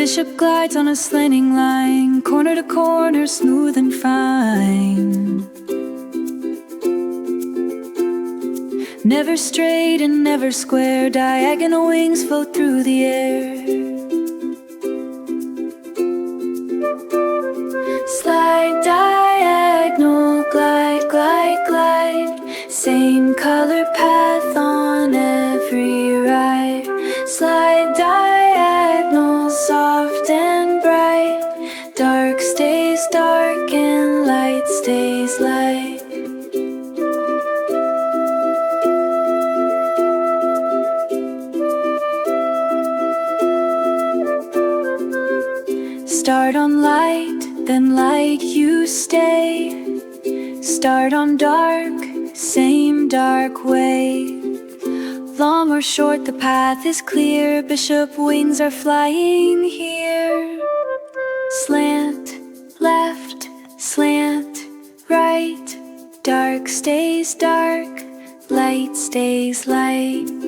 Bishop glides on a slanting line, corner to corner, smooth and fine. Never straight and never square, diagonal wings float through the air. Slide, diagonal, glide, glide, glide. Same color path on every ride. Slide, diagonal, soft and bright. Dark stays dark and light stays light. Start on light, then light you stay. Start on dark, same dark way. Long or short, the path is clear. Bishop wings are flying here. Slant, left, slant, right. Dark stays dark, light stays light.